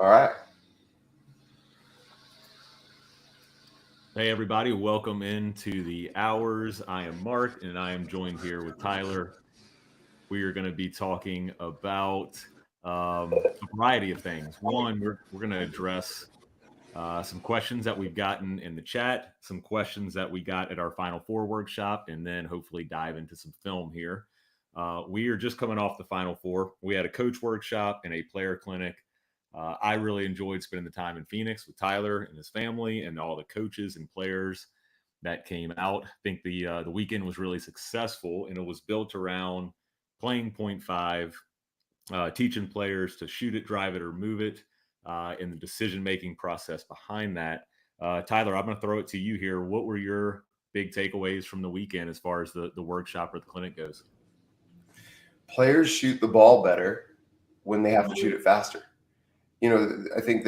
All right. Hey, everybody, welcome into the Hours. I am Mark, and I am joined here with Tyler. We are going to be talking about a variety of things. One, we're going to address some questions that we've gotten in the chat, some questions that we got at our Final Four workshop, and then hopefully dive into some film here. We are just coming off the Final Four. We had a coach workshop and a player clinic. I really enjoyed spending the time in Phoenix with Tyler and his family and all the coaches and players that came out. I think the weekend was really successful, and it was built around playing point five, teaching players to shoot it, drive it, or move it, and the decision making process behind that. Tyler, I'm going to throw it to you here. What were your big takeaways from the weekend as far as the workshop or the clinic goes? Players shoot the ball better when they have to shoot it faster. I think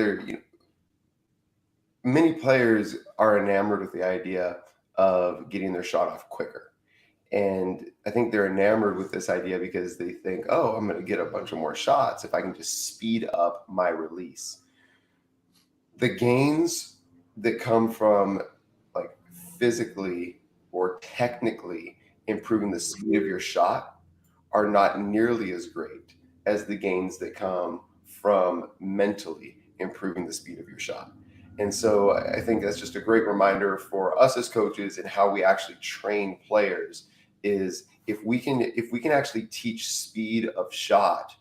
many players are enamored with the idea of getting their shot off quicker. And I think they're enamored with this idea because they think, oh, I'm going to get a bunch of more shots if I can just speed up my release. The gains that come from like physically or technically improving the speed of your shot are not nearly as great as the gains that come from mentally improving the speed of your shot. And so I think that's just a great reminder for us as coaches and how we actually train players is if we can actually teach speed of shot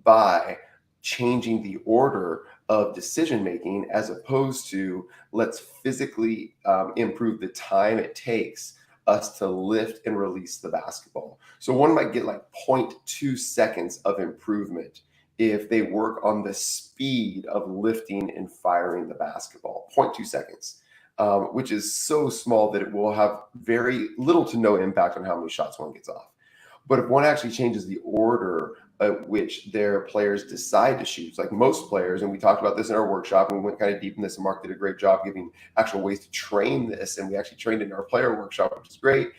by changing the order of decision making as opposed to let's physically improve the time it takes us to lift and release the basketball. So one might get like zero point 0.2 seconds of improvement if they work on the speed of lifting and firing the basketball. 0.2 seconds, which is so small that it will have very little to no impact on how many shots one gets off. But if one actually changes the order at which their players decide to shoot, like most players, and we talked about this in our workshop, and we went kind of deep in this, and Mark did a great job giving actual ways to train this, and we actually trained it in our player workshop, which is great.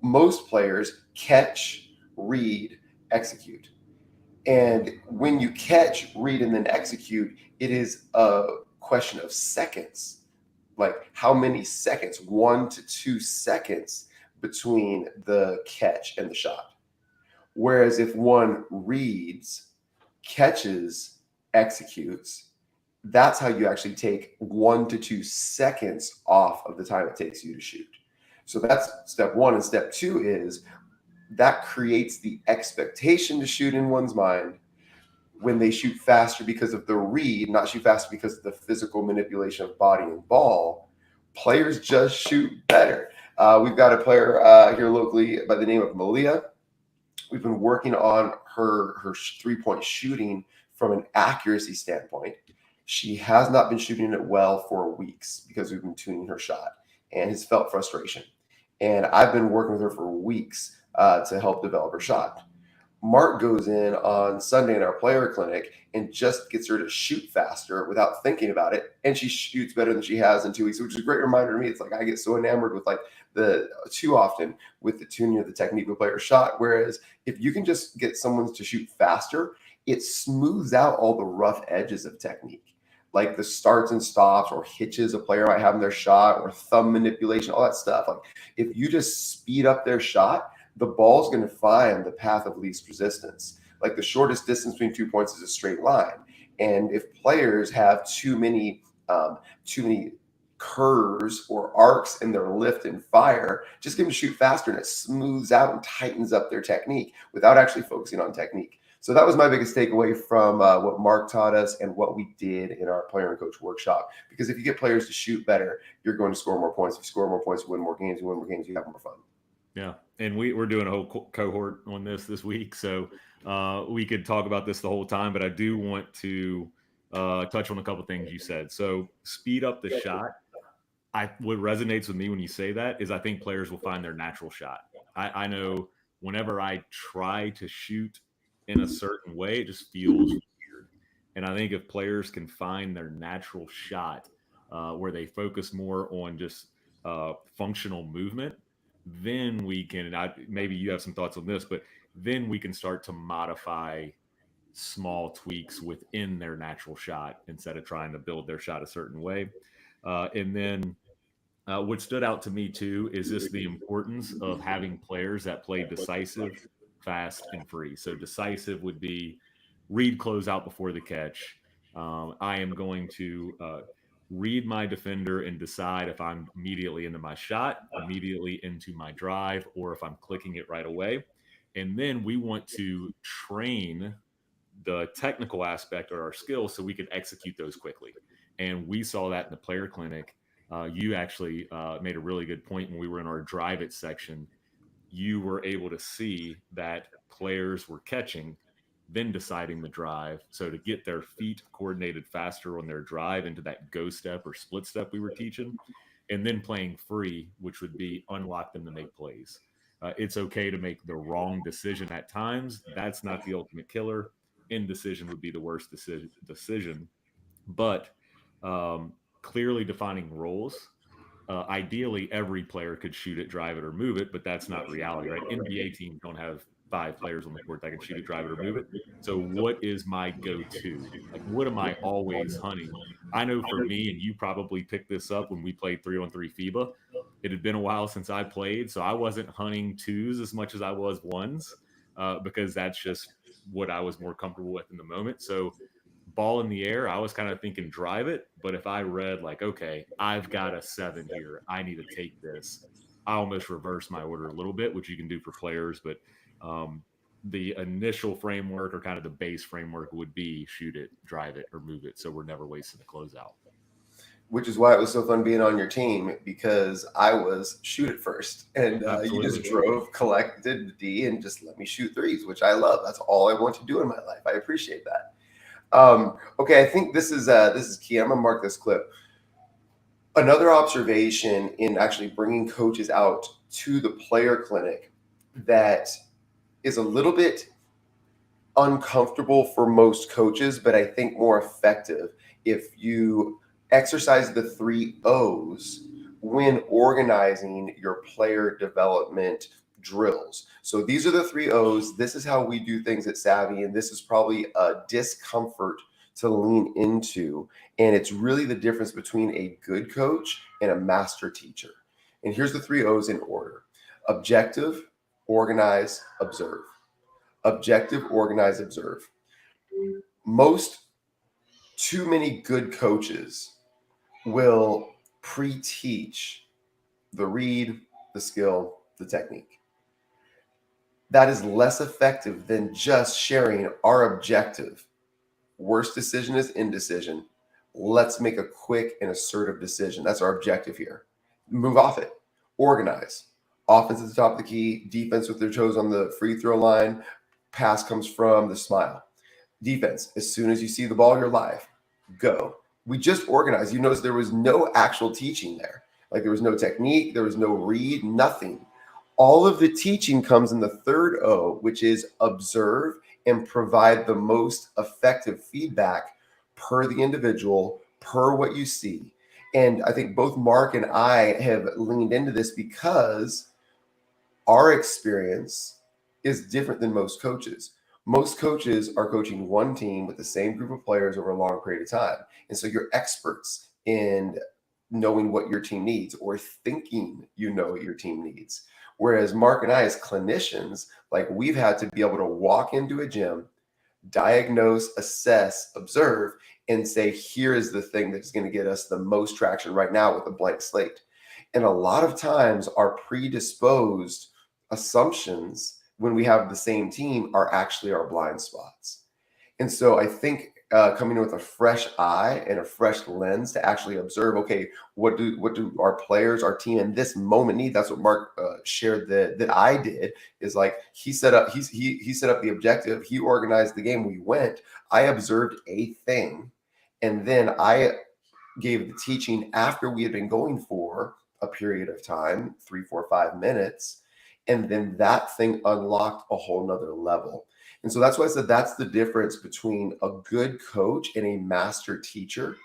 Most players catch, read, execute. And when you catch, read, and then execute, it is a question of seconds. Like how many seconds, 1 to 2 seconds between the catch and the shot. Whereas if one reads, catches, executes, that's how you actually take 1 to 2 seconds off of the time it takes you to shoot. So that's step one. And step two is that creates the expectation to shoot in one's mind when they shoot faster because of the read, not shoot faster because of the physical manipulation of body and ball. Players just shoot better. We've got a player here locally by the name of Malia. We've been working on her 3-point shooting from an accuracy standpoint. She has not been shooting it well for weeks because we've been tuning her shot and has felt frustration. And I've been working with her for weeks to help develop her shot. Mark goes in on Sunday in our player clinic and just gets her to shoot faster without thinking about it. And she shoots better than she has in 2 weeks, which is a great reminder to me. It's like I get so enamored with like the too often with the tuning of the technique of a player's shot. Whereas if you can just get someone to shoot faster, it smooths out all the rough edges of technique, like the starts and stops or hitches a player might have in their shot or thumb manipulation, all that stuff. Like if you just speed up their shot, the ball's going to find the path of least resistance. Like the shortest distance between 2 points is a straight line. And if players have too many curves or arcs in their lift and fire, just give them to shoot faster and it smooths out and tightens up their technique without actually focusing on technique. So that was my biggest takeaway from what Mark taught us and what we did in our player and coach workshop. Because if you get players to shoot better, you're going to score more points. If you score more points, you win more games. You win more games, you have more fun. Yeah, and we're doing a whole cohort on this week, so we could talk about this the whole time. But I do want to touch on a couple things you said. So speed up the shot. What resonates with me when you say that is I think players will find their natural shot. I know whenever I try to shoot in a certain way, it just feels weird. And I think if players can find their natural shot, where they focus more on just functional movement, then we can. Maybe you have some thoughts on this, but then we can start to modify small tweaks within their natural shot instead of trying to build their shot a certain way. And then what stood out to me too is just the importance of having players that play decisive, fast, and free. So decisive would be read close out before the catch. I am going to read my defender and decide if I'm immediately into my shot, immediately into my drive, or if I'm clicking it right away. And then we want to train the technical aspect or our skills so we can execute those quickly. And we saw that in the player clinic. You actually made a really good point when we were in our drive it section. You were able to see that players were catching, then deciding the drive. So to get their feet coordinated faster on their drive into that go step or split step we were teaching, and then playing free, which would be unlock them to make plays. It's okay to make the wrong decision at times. That's not the ultimate killer. Indecision would be the worst decision. But clearly defining roles. Ideally, every player could shoot it, drive it, or move it, but that's not reality, right? NBA teams don't have 5 players on the court that can shoot it, drive it, or move it. So, what is my go-to? Like, what am I always hunting? I know for me, and you probably picked this up when we played 3-on-3 FIBA. It had been a while since I played, so I wasn't hunting twos as much as I was ones because that's just what I was more comfortable with in the moment. So, ball in the air, I was kind of thinking drive it. But if I read like, okay, I've got a 7 here, I need to take this, I almost reverse my order a little bit, which you can do for players. But the initial framework or kind of the base framework would be shoot it, drive it, or move it. So we're never wasting the closeout. Which is why it was so fun being on your team, because I was shoot it first, and you just drove, collected the D, and just let me shoot threes, which I love. That's all I want to do in my life. I appreciate that. Okay, I think this is key. I'm gonna mark this clip. Another observation in actually bringing coaches out to the player clinic that is a little bit uncomfortable for most coaches, but I think more effective if you exercise the 3 O's when organizing your player development drills. So these are the 3 O's. This is how we do things at Savvy, and this is probably a discomfort to lean into. And it's really the difference between a good coach and a master teacher. And here's the 3 O's in order: objective, organize, observe. Objective, organize, observe. Too many good coaches will pre-teach the read, the skill, the technique. That is less effective than just sharing our objective. Worst decision is indecision. Let's make a quick and assertive decision. That's our objective here. Move off it. Organize. Offense at the top of the key, defense with their toes on the free throw line. Pass comes from the smile. Defense, as soon as you see the ball, you're live. Go. We just organized. You notice there was no actual teaching there. Like there was no technique, there was no read, nothing. All of the teaching comes in the 3rd O, which is observe and provide the most effective feedback per the individual, per what you see. And I think both Mark and I have leaned into this because our experience is different than most coaches. Most coaches are coaching one team with the same group of players over a long period of time. And so you're experts in knowing what your team needs or thinking you know what your team needs. Whereas Mark and I, as clinicians, like we've had to be able to walk into a gym, diagnose, assess, observe, and say, here is the thing that's going to get us the most traction right now with a blank slate. And a lot of times our predisposed assumptions when we have the same team are actually our blind spots. And so I think coming in with a fresh eye and a fresh lens to actually observe, okay, what do our players, our team in this moment need? That's what Mark shared that I did, is like he set up the objective, he organized the game, we went, I observed a thing, and then I gave the teaching after we had been going for a period of time, 3, 4, 5 minutes. And then that thing unlocked a whole nother level. And so that's why I said that's the difference between a good coach and a master teacher,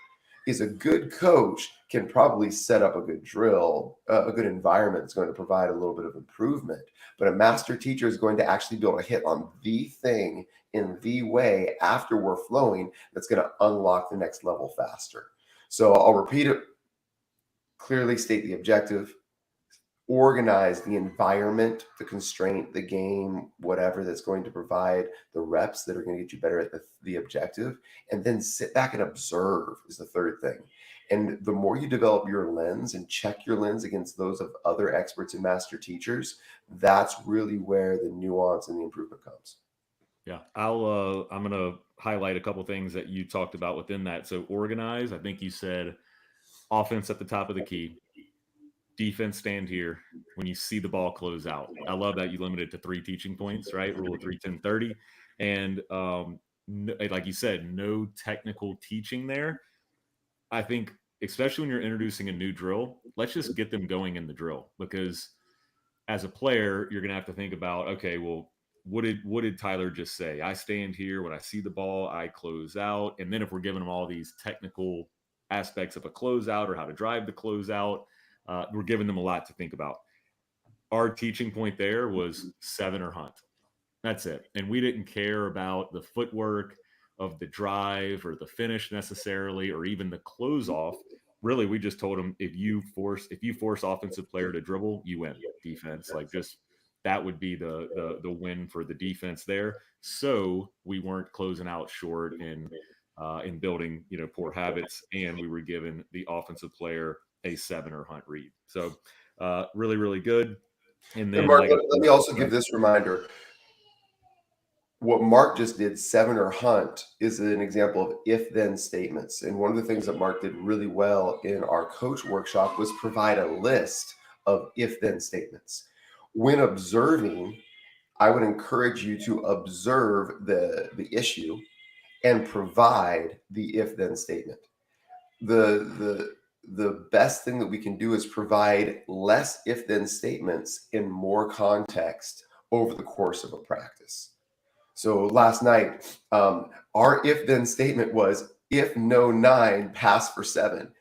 is a good coach can probably set up a good drill, a good environment that's going to provide a little bit of improvement. But a master teacher is going to actually be able to hit on the thing in the way after we're flowing that's going to unlock the next level faster. So I'll repeat it, clearly state the objective, organize the environment, the constraint, the game, whatever that's going to provide the reps that are going to get you better at the objective, and then sit back and observe is the third thing. And the more you develop your lens and check your lens against those of other experts and master teachers, that's really where the nuance and the improvement comes. Yeah, I'm gonna highlight a couple things that you talked about within that. So organize, I think you said offense at the top of the key, defense stand here when you see the ball close out. I love that you limited to 3 teaching points, right? Rule of 3, 10, 30. And like you said, no technical teaching there. I think, especially when you're introducing a new drill, let's just get them going in the drill, because as a player, you're going to have to think about, okay, well, what did Tyler just say? I stand here. When I see the ball, I close out. And then if we're giving them all these technical aspects of a closeout or how to drive the closeout, we're giving them a lot to think about. Our teaching point there was 7 or hunt. That's it. And we didn't care about the footwork of the drive or the finish necessarily, or even the close off. Really, we just told them, if you force offensive player to dribble, you win. Defense, like, just that would be the win for the defense there. So we weren't closing out short in building poor habits, and we were giving the offensive player a 7 or hunt read. So really, really good. And then, Mark, let me also give this reminder. What Mark just did, 7 or hunt, is an example of if-then statements. And one of the things that Mark did really well in our coach workshop was provide a list of if-then statements. When observing, I would encourage you to observe the issue and provide the if-then statement. The best thing that we can do is provide less if-then statements in more context over the course of a practice. So last night, our if-then statement was, if no 9, pass for 7.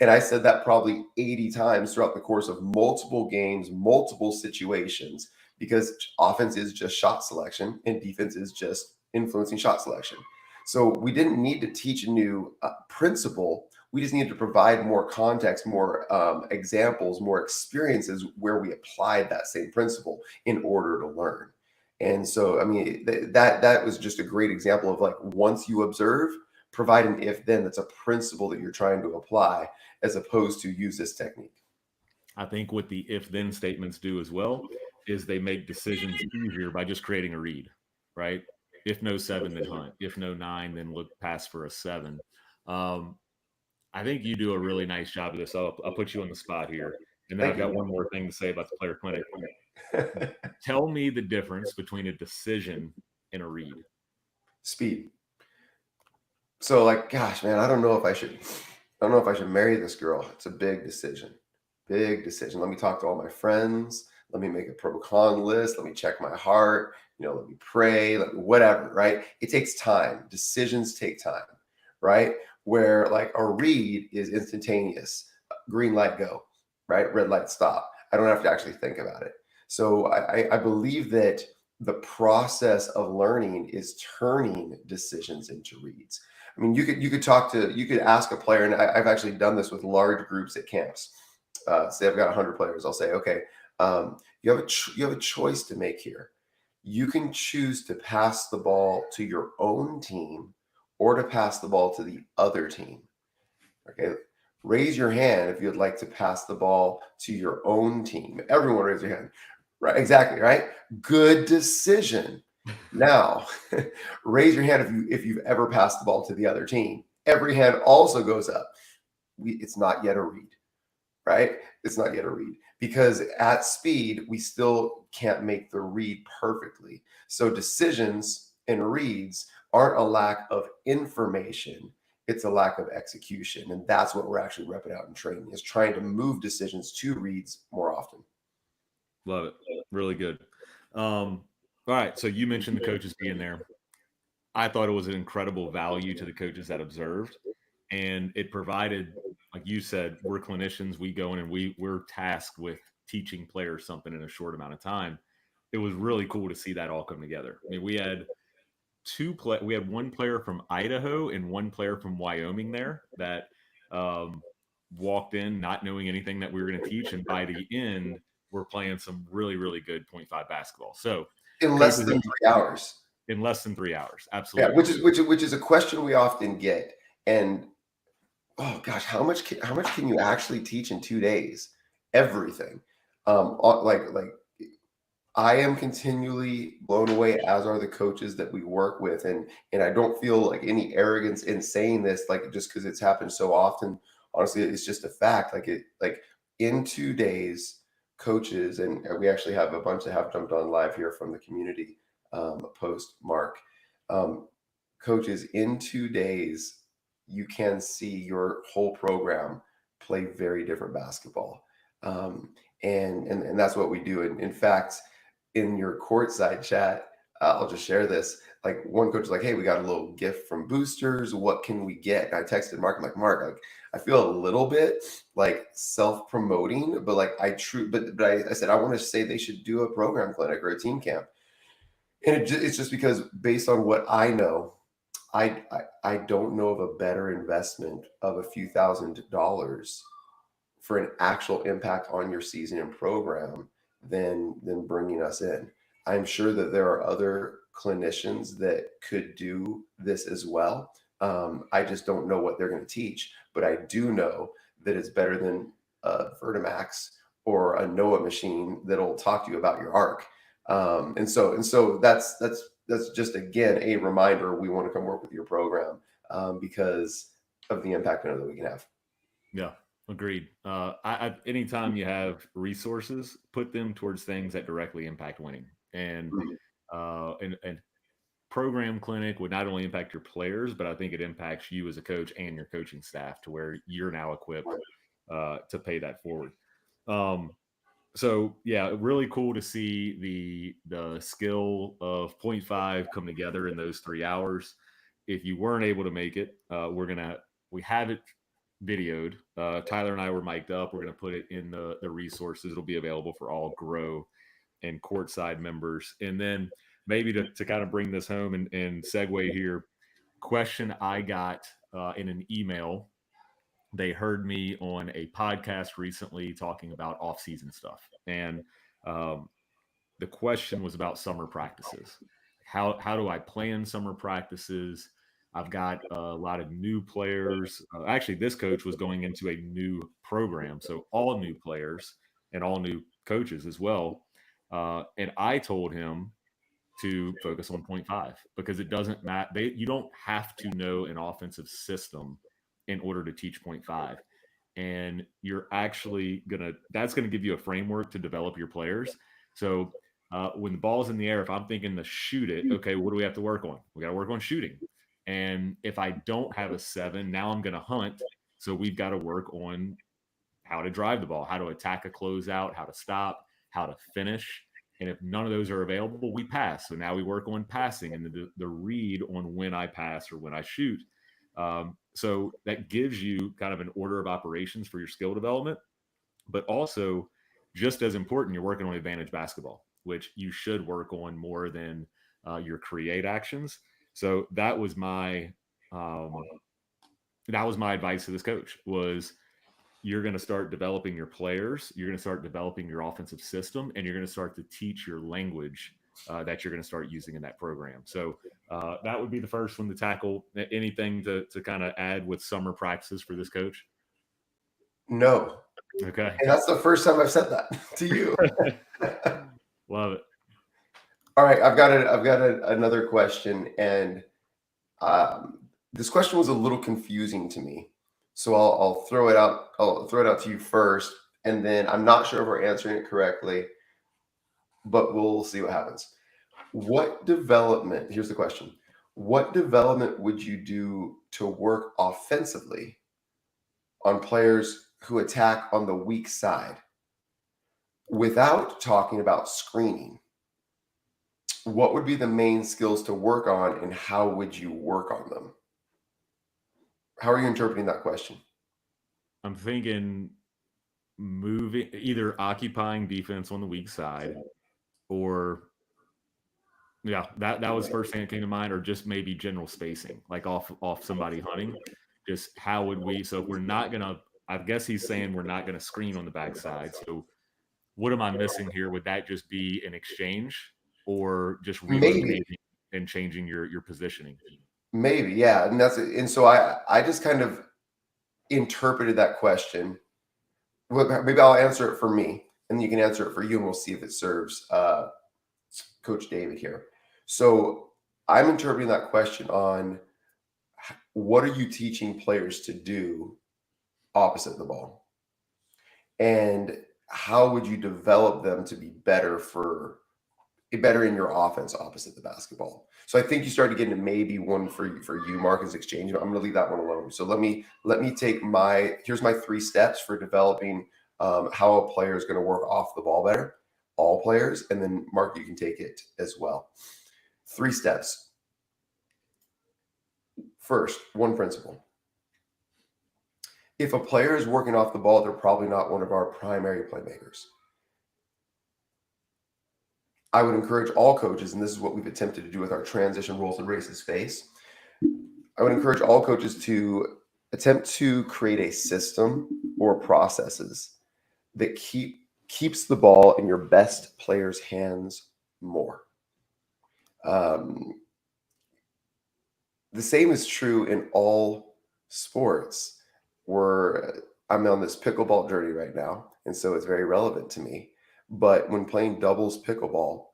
And I said that probably 80 times throughout the course of multiple games, multiple situations, because offense is just shot selection and defense is just influencing shot selection. So we didn't need to teach a new principle. We just needed to provide more context, more examples, more experiences where we applied that same principle in order to learn. And so, I mean, that was just a great example of, like, once you observe, provide an if-then that's a principle that you're trying to apply, as opposed to use this technique. I think what the if-then statements do as well is they make decisions easier by just creating a read, right? If no 7, then hunt. If no 9, then look pass for a 7. I think you do a really nice job of this. I'll put you on the spot here. And then I've got one more thing to say about the player clinic. Tell me the difference between a decision and a read. Speed. So, like, gosh, man, I don't know if I should marry this girl. It's a big decision. Big decision. Let me talk to all my friends. Let me make a pro con list. Let me check my heart. Let me pray. Whatever, right? It takes time. Decisions take time, right? Where, like, a read is instantaneous. Green light, go, right? Red light, stop. I don't have to actually think about it. So I believe that the process of learning is turning decisions into reads. I mean, you could ask a player, and I've actually done this with large groups at camps. Say I've got 100 players. I'll say, okay, you have a choice to make here. You can choose to pass the ball to your own team or to pass the ball to the other team. Okay, raise your hand if you'd like to pass the ball to your own team. Everyone raise your hand. Right, exactly, right? Good decision. Now, raise your hand if you've ever passed the ball to the other team. Every hand also goes up. It's not yet a read, right? It's not yet a read, because at speed, we still can't make the read perfectly. So decisions and reads aren't a lack of information. It's a lack of execution. And that's what we're actually repping out in training, is trying to move decisions to reads more often. Love it. Really good. All right. So you mentioned the coaches being there. I thought it was an incredible value to the coaches that observed. And it provided, like you said, we're clinicians, we go in and we're tasked with teaching players something in a short amount of time. It was really cool to see that all come together. I mean, we had we had one player from Idaho and one player from Wyoming there that walked in not knowing anything that we were going to teach, and by the end, we're playing some really, really good 0.5 basketball. So in less than 3 hours. In less than 3 hours, Yeah, absolutely. which is a question we often get. And oh gosh, how much can you actually teach in 2 days? Everything. Like I am continually blown away, as are the coaches that we work with, and I don't feel like any arrogance in saying this, like just because it's happened so often. Honestly, it's just a fact. Like in 2 days, coaches, and we actually have a bunch that have jumped on live here from the community post, Mark. Coaches, in 2 days, you can see your whole program play very different basketball, and that's what we do. And in fact, in your courtside chat, I'll just share this. Like one coach was like, "Hey, we got a little gift from Boosters. What can we get?" And I texted Mark. I'm like, "Mark, like I feel a little bit like self-promoting, but like but I said I want to say they should do a program clinic or a team camp." And it's just because based on what I know, I don't know of a better investment of a few $1,000s for an actual impact on your season and program than bringing us in. I'm sure that there are other clinicians that could do this as well. I just don't know what they're going to teach, but I do know that it's better than a Vertimax or a NOAA machine that'll talk to you about your arc. And so that's just again a reminder we want to come work with your program because of the impact I know that we can have. Yeah, agreed. Anytime you have resources, put them towards things that directly impact winning. And program clinic would not only impact your players, but I think it impacts you as a coach and your coaching staff to where you're now equipped to pay that forward. So yeah, really cool to see the skill of 0.5 come together in those 3 hours. If you weren't able to make it, we have it videoed. Tyler and I were mic'd up. We're gonna put it in the resources. It'll be available for all Grow and Courtside members. And then maybe to kind of bring this home and segue here, question I got in an email. They heard me on a podcast recently talking about off-season stuff, and the question was about summer practices. How do I plan summer practices? I've got a lot of new players. Actually, this coach was going into a new program, so all new players and all new coaches as well. And I told him to focus on 0.5 because it doesn't matter. You don't have to know an offensive system in order to teach 0.5. And you're actually that's going to give you a framework to develop your players. So when the ball's in the air, if I'm thinking to shoot it, okay, what do we have to work on? We got to work on shooting. And if I don't have a 7, now I'm going to hunt. So we've got to work on how to drive the ball, how to attack a closeout, how to stop, how to finish. And if none of those are available, we pass. So now we work on passing and the read on when I pass or when I shoot. So that gives you kind of an order of operations for your skill development, but also just as important, you're working on advantage basketball, which you should work on more than your create actions. So that was my advice to this coach was you're going to start developing your players, you're going to start developing your offensive system, and you're going to start to teach your language that you're going to start using in that program. So that would be the first one to tackle. Anything to kind of add with summer practices for this coach? No. Okay. And that's the first time I've said that to you. Love it. All right, I've got another question, and this question was a little confusing to me. So I'll throw it out. I'll throw it out to you first, and then I'm not sure if we're answering it correctly, but we'll see what happens. Here's the question. What development would you do to work offensively on players who attack on the weak side without talking about screening? What would be the main skills to work on, and how would you work on them? How are you interpreting that question? I'm thinking moving, either occupying defense on the weak side, or yeah, that was first thing that came to mind, or just maybe general spacing, like off somebody hunting. Just how would we? So if we're not gonna, I guess he's saying we're not gonna screen on the backside. So what am I missing here? Would that just be an exchange, or just Maybe, relocating and changing your positioning? maybe, yeah. And that's it. And so I just kind of interpreted that question. Well, maybe I'll answer it for me, and you can answer it for you, and we'll see if it serves Coach David here. So I'm interpreting that question on what are you teaching players to do opposite the ball, and how would you develop them to be better in your offense opposite the basketball. So I think you started getting to maybe one for you, Marcus exchange. But I'm going to leave that one alone. So let me take here's my 3 steps for developing how a player is going to work off the ball better, all players, and then Mark, you can take it as well. 3 steps. First, one principle. If a player is working off the ball, they're probably not one of our primary playmakers. I would encourage all coaches, and this is what we've attempted to do with our transition rules and races space. I would encourage all coaches to attempt to create a system or processes that keeps the ball in your best player's hands more. The same is true in all sports. I'm on this pickleball journey right now, and so it's very relevant to me. But when playing doubles pickleball,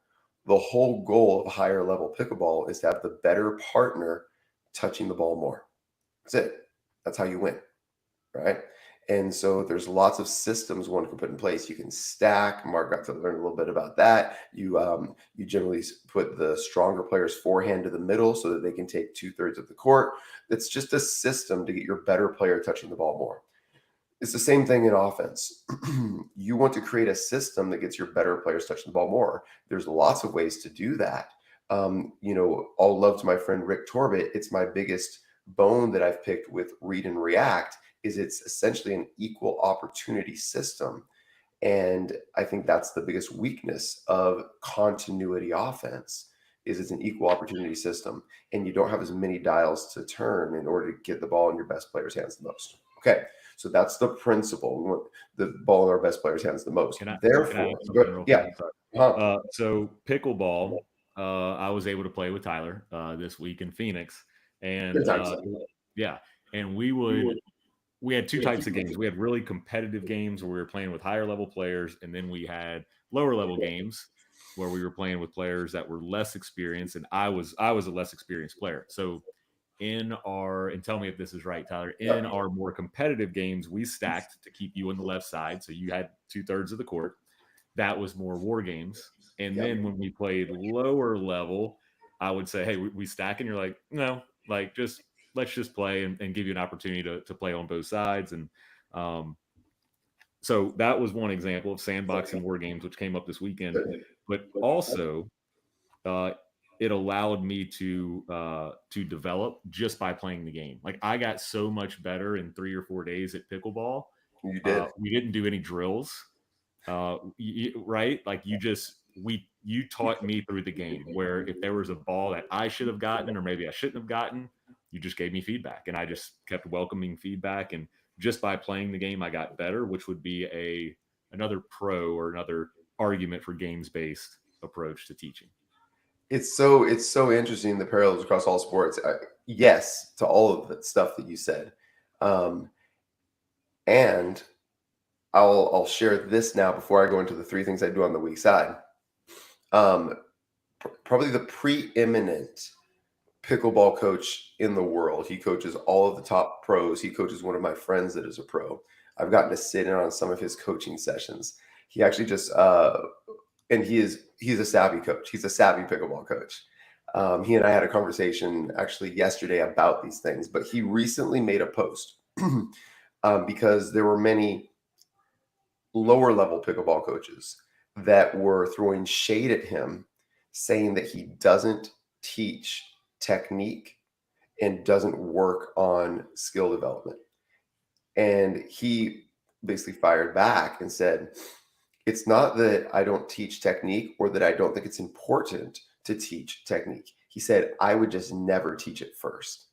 the whole goal of higher level pickleball is to have the better partner touching the ball more. That's it. That's how you win, right? And so there's lots of systems one can put in place. You can stack. Mark got to learn a little bit about that. You generally put the stronger player's forehand to the middle so that they can take 2/3 of the court. It's just a system to get your better player touching the ball more. It's the same thing in offense. You want to create a system that gets your better players touching the ball more. There's lots of ways to do that. All love to my friend Rick Torbett. It's my biggest bone that I've picked with Read and React is it's essentially an equal opportunity system. And I think that's the biggest weakness of continuity offense is it's an equal opportunity system. And you don't have as many dials to turn in order to get the ball in your best player's hands the most. Okay. So that's the principle. We want the ball in our best player's hands the most. Therefore, yeah. So pickleball, I was able to play with Tyler this week in Phoenix, and yeah, and we had 2 types of games. We had really competitive games where we were playing with higher level players, and then we had lower level games where we were playing with players that were less experienced, and I was a less experienced player. So and tell me if this is right, Tyler, in our more competitive games, we stacked to keep you on the left side. So you had 2/3 of the court. That was more war games. And then when we played lower level, I would say, hey, we stack, and you're like, no, like let's just play and give you an opportunity to play on both sides. And so that was one example of sandboxing war games, which came up this weekend. But also, it allowed me to develop just by playing the game. Like I got so much better in 3 or 4 days at pickleball. You did. We didn't do any drills, right? Like you taught me through the game where if there was a ball that I should have gotten or maybe I shouldn't have gotten, you just gave me feedback, and I just kept welcoming feedback. And just by playing the game, I got better, which would be another pro or another argument for games-based approach to teaching. It's so interesting, the parallels across all sports. Yes, to all of the stuff that you said, and I'll share this now before I go into the 3 things I do on the weak side. Probably the preeminent pickleball coach in the world. He coaches all of the top pros. He coaches one of my friends that is a pro. I've gotten to sit in on some of his coaching sessions. He actually just and he's a savvy coach. He's a savvy pickleball coach. He and I had a conversation actually yesterday about these things, but he recently made a post because there were many lower level pickleball coaches that were throwing shade at him, saying that he doesn't teach technique and doesn't work on skill development. And he basically fired back and said, it's not that I don't teach technique or that I don't think it's important to teach technique. He said, I would just never teach it first,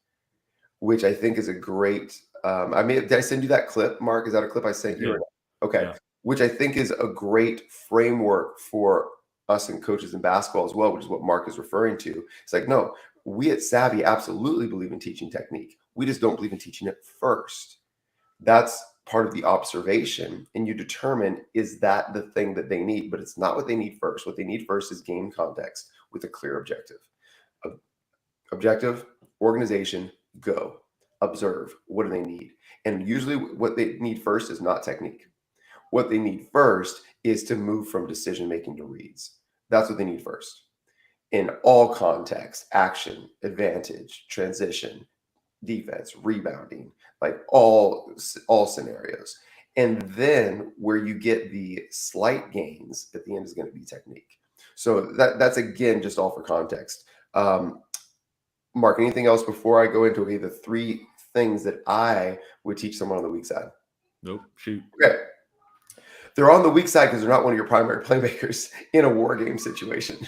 which I think is a great. Did I send you that clip, Mark? Is that a clip I sent you? Yeah. Or no? Okay. Yeah. Which I think is a great framework for us and coaches in basketball as well, which is what Mark is referring to. It's like, no, we at Savvy absolutely believe in teaching technique. We just don't believe in teaching it first. That's part of the observation, and you determine, is that the thing that they need? But it's not what they need first. What they need first is game context with a clear objective. Objective, organization, go. Observe. What do they need? And usually what they need first is not technique. What they need first is to move from decision making to reads. That's what they need first. In all contexts, action, advantage, transition, defense, rebounding, like all scenarios. And then where you get the slight gains at the end is going to be technique. So that's again just all for context. Mark, anything else before I go into the 3 things that I would teach someone on the weak side? Nope. Shoot. Okay. They're on the weak side because they're not one of your primary playmakers in a war game situation.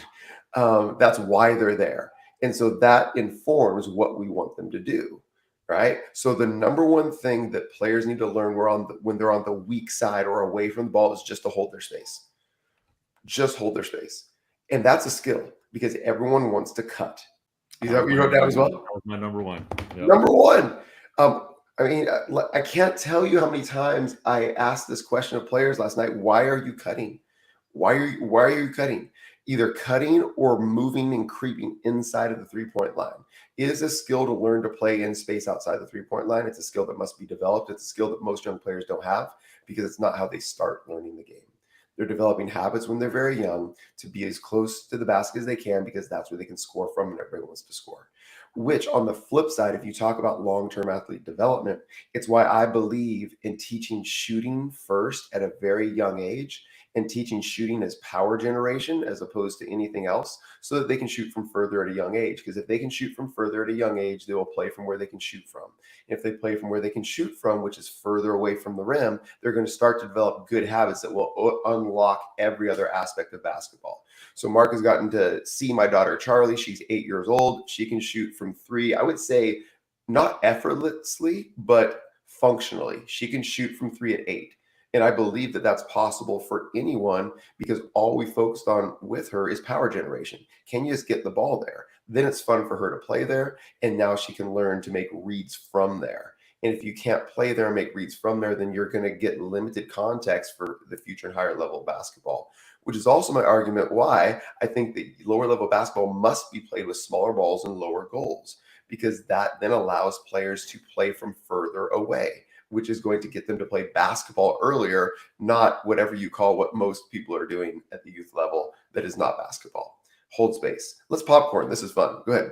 That's why they're there. And so that informs what we want them to do, right? So the number one thing that players need to learn when they're on the weak side or away from the ball is just to hold their space. Just hold their space. And that's a skill because everyone wants to cut. Is that what you wrote down as well? That was my number one. Yep. Number one. I can't tell you how many times I asked this question of players last night. Why are you cutting? Why are you cutting? Either cutting or moving and creeping inside of the 3-point line. It is a skill to learn to play in space outside the 3-point line. It's a skill that must be developed. It's a skill that most young players don't have because it's not how they start learning the game. They're developing habits when they're very young to be as close to the basket as they can because that's where they can score from and everybody wants to score. Which on the flip side, if you talk about long-term athlete development, it's why I believe in teaching shooting first at a very young age and teaching shooting as power generation as opposed to anything else so that they can shoot from further at a young age. Because if they can shoot from further at a young age, they will play from where they can shoot from. If they play from where they can shoot from, which is further away from the rim, they're going to start to develop good habits that will unlock every other aspect of basketball. So Mark has gotten to see my daughter, Charlie. She's 8 years old. She can shoot from 3. I would say not effortlessly, but functionally. She can shoot from 3 at 8. And I believe that that's possible for anyone because all we focused on with her is power generation. Can you just get the ball there? Then it's fun for her to play there. And now she can learn to make reads from there. And if you can't play there and make reads from there, then you're going to get limited context for the future and higher level basketball, which is also my argument why I think that lower level basketball must be played with smaller balls and lower goals, because that then allows players to play from further away, which is going to get them to play basketball earlier, not whatever you call what most people are doing at the youth level that is not basketball. Hold space. Let's popcorn. This is fun. Go ahead.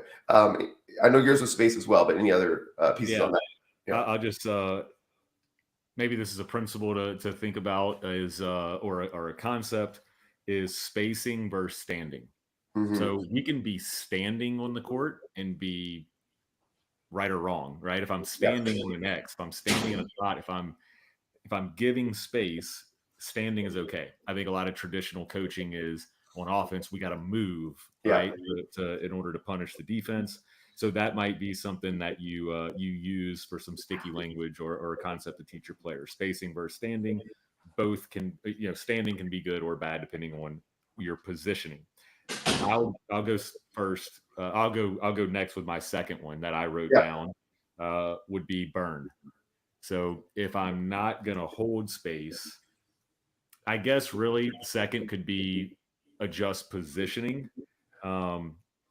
I know yours was space as well, but any other pieces on that? Yeah. I'll just maybe this is a principle to think about is or a concept is spacing versus standing. Mm-hmm. So we can be standing on the court and be right or wrong, right? If I'm standing on an X, if I'm standing in a spot, if I'm giving space, standing is okay. I think a lot of traditional coaching is on offense, we got to move, right, in order to punish the defense. So that might be something that you use for some sticky language or a concept to teach your players. Spacing versus standing, both can, standing can be good or bad depending on your positioning. I'll go first. I'll go next with my second one that I wrote down would be burn. So if I'm not going to hold space, I guess really second could be adjust positioning.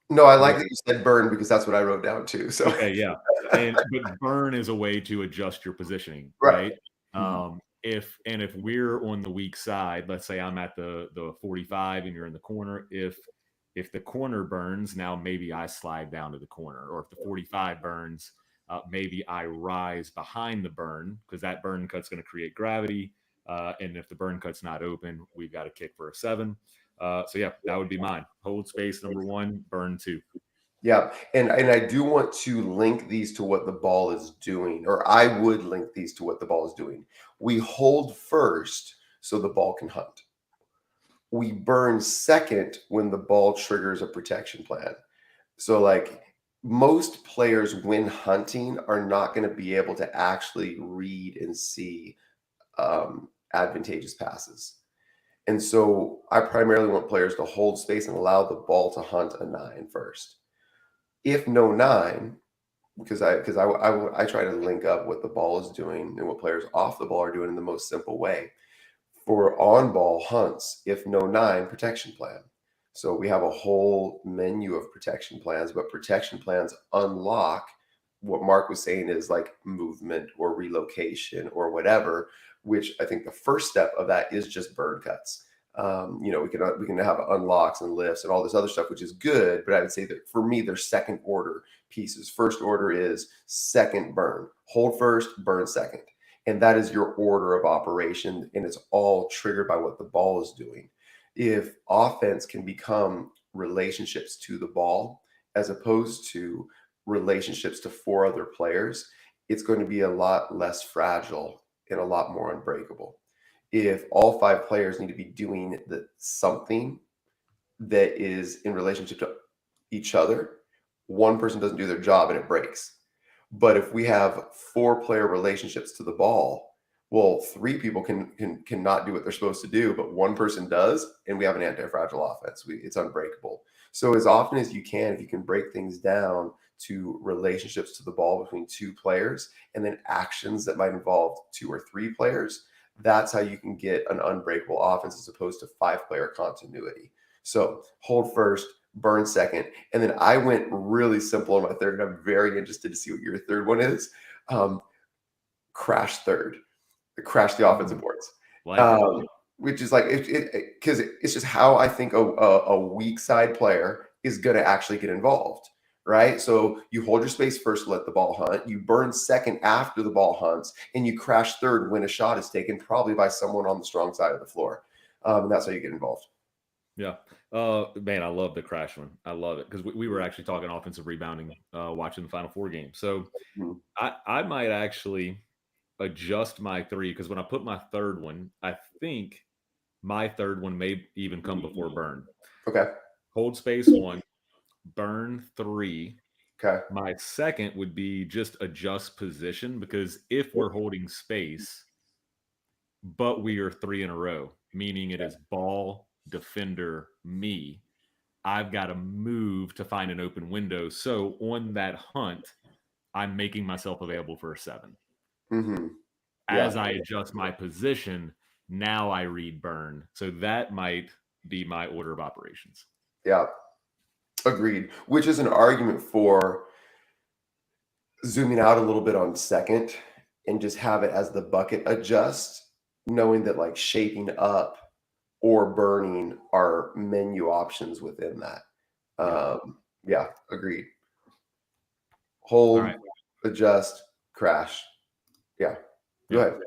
No, I like that you said burn because that's what I wrote down too. So okay, yeah. But burn is a way to adjust your positioning, right? If we're on the weak side, let's say I'm at the 45 and you're in the corner, if the corner burns, now maybe I slide down to the corner, or if the 45 burns, maybe I rise behind the burn because that burn cut's going to create gravity. And if the burn cut's not open, we've got to kick for a 7. So yeah, that would be mine. Hold space, number 1, burn 2. Yeah, and I do want to link these to what the ball is doing, or I would link these to what the ball is doing. We hold first so the ball can hunt. We burn second when the ball triggers a protection plan. So, like, most players when hunting are not going to be able to actually read and see advantageous passes. And so I primarily want players to hold space and allow the ball to hunt a nine first. If no nine, because I try to link up what the ball is doing and what players off the ball are doing in the most simple way. For on ball hunts, if no nine, protection plan. So we have a whole menu of protection plans, but protection plans unlock what Mark was saying is like movement or relocation or whatever, which I think the first step of that is just bird cuts. We can have unlocks and lifts and all this other stuff, which is good. But I would say that for me, they're second order pieces. First order is second burn, hold first, burn second, and that is your order of operation, and it's all triggered by what the ball is doing. If offense can become relationships to the ball as opposed to relationships to four other players, it's going to be a lot less fragile and a lot more unbreakable. If all five players need to be doing something that is in relationship to each other, one person doesn't do their job and it breaks. But if we have four-player relationships to the ball, well, three people cannot do what they're supposed to do, but one person does, and we have an anti-fragile offense. It's unbreakable. So as often as you can, if you can break things down to relationships to the ball between two players, and then actions that might involve two or three players, that's how you can get an unbreakable offense as opposed to five-player continuity. So hold first, burn second, and then I went really simple on my third, and I'm very interested to see what your third one is. Crash third, crash the offensive boards, Like it. which is like because it's just how I think a weak side player is going to actually get involved, right? So you hold your space first to let the ball hunt, you burn second after the ball hunts, and you crash third when a shot is taken, probably by someone on the strong side of the floor, and that's how you get involved. Yeah. Man, I love the crash one. I love it because we were actually talking offensive rebounding, watching the Final Four game. So Mhm. I might actually adjust my three because when I put my third one, I think my third one may even come before burn. Okay. Hold space one, burn three. Okay. My second would be just adjust position because if we're holding space, but we are three in a row, meaning it is ball, defender, me. I've got to move to find an open window. So on that hunt, I'm making myself available for a seven. Mm-hmm. Yeah. As I adjust my position, now I read burn. So that might be my order of operations. Yeah. Agreed. Which is an argument for zooming out a little bit on second and just have it as the bucket adjust, knowing that like shaping up or burning are menu options within that. Yeah. Yeah, agreed. All Hold, right. adjust, crash. Yeah, go Yeah. ahead.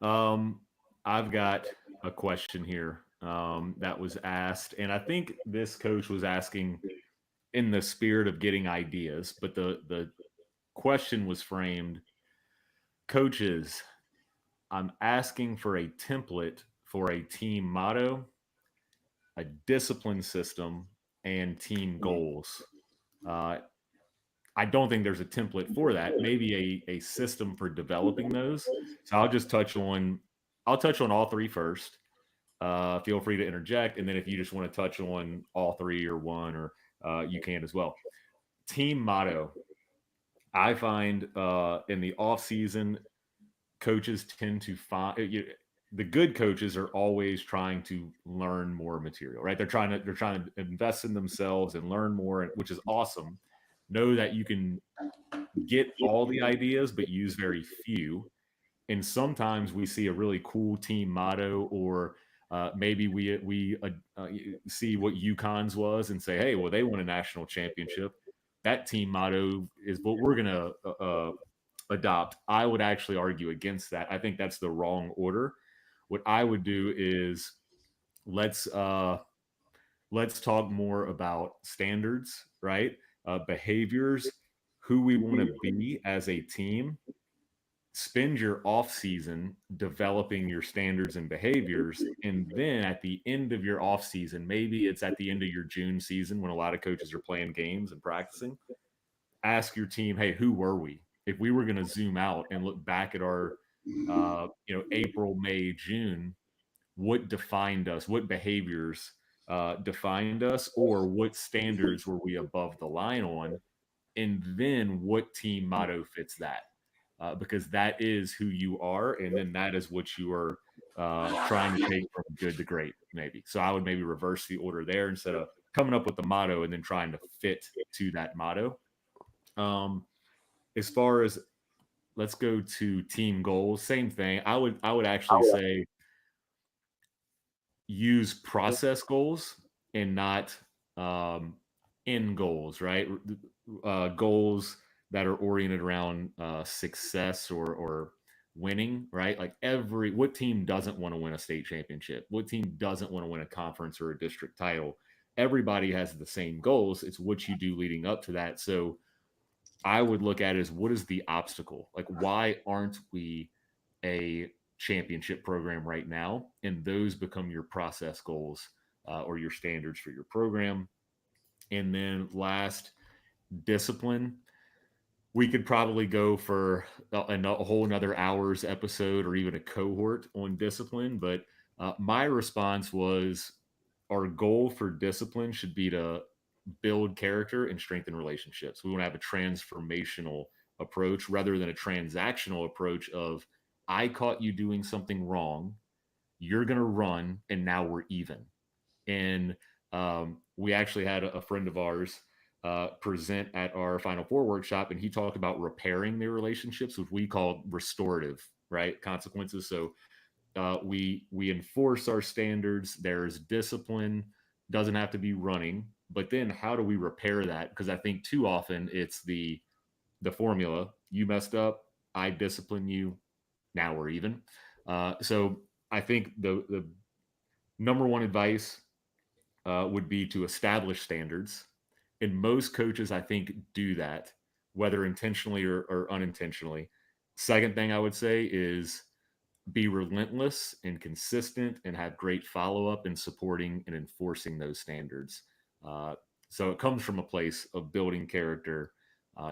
Um, I've got a question here that was asked, and I think this coach was asking in the spirit of getting ideas, but the question was framed, coaches, I'm asking for a template for a team motto, a discipline system, and team goals. Uh, I don't think there's a template for that. Maybe a system for developing those. So I'll touch on all three first. Feel free to interject, and then if you just want to touch on all three or one, or you can as well. Team motto. I find in the off season, coaches tend to find the good coaches are always trying to learn more material, right? They're trying to invest in themselves and learn more, which is awesome. Know that you can get all the ideas, but use very few. And sometimes we see a really cool team motto, or maybe we see what UConn's was and say, hey, well, they won a national championship. That team motto is what we're gonna adopt. I would actually argue against that. I think that's the wrong order. What I would do is let's uh, let's talk more about standards, right? behaviors, who we want to be as a team. Spend your off season developing your standards and behaviors, and then at the end of your off season, maybe it's at the end of your June season when a lot of coaches are playing games and practicing, ask your team, hey, who were we? If we were going to zoom out and look back at our April, May, June, what defined us? What behaviors defined us, or what standards were we above the line on? And then what team motto fits that? Because that is who you are, and then that is what you are trying to take from good to great, maybe. So I would maybe reverse the order there instead of coming up with the motto and then trying to fit to that motto. As far as, let's go to team goals, same thing. I would actually say use process goals and not end goals, right? Goals that are oriented around success or winning, right? Like what team doesn't want to win a state championship? What team doesn't want to win a conference or a district title? Everybody has the same goals. It's what you do leading up to that. So I would look at it as, what is the obstacle? Like, why aren't we a championship program right now? And those become your process goals or your standards for your program. And then last, discipline. We could probably go for a whole another hour's episode or even a cohort on discipline. But my response was, our goal for discipline should be to build character and strengthen relationships. We want to have a transformational approach rather than a transactional approach of, I caught you doing something wrong, you're going to run, and now we're even. And we actually had a friend of ours present at our Final Four workshop, and he talked about repairing their relationships, which we call restorative, right, consequences. So we enforce our standards. There's discipline. Doesn't have to be running, but then how do we repair that? Because I think too often it's the formula: you messed up, I discipline you, now we're even. So I think the number one advice would be to establish standards, and most coaches, I think, do that, whether intentionally or unintentionally. Second thing I would say is, be relentless and consistent and have great follow-up in supporting and enforcing those standards. So it comes from a place of building character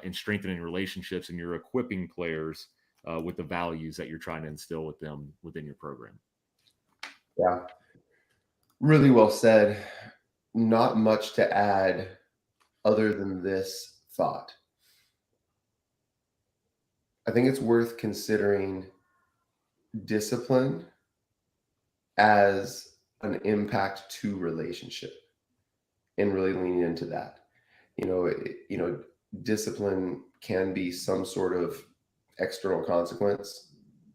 and strengthening relationships, and you're equipping players with the values that you're trying to instill with them within your program. Yeah, really well said. Not much to add other than this thought. I think it's worth considering discipline as an impact to relationship and really leaning into that. Discipline can be some sort of external consequence.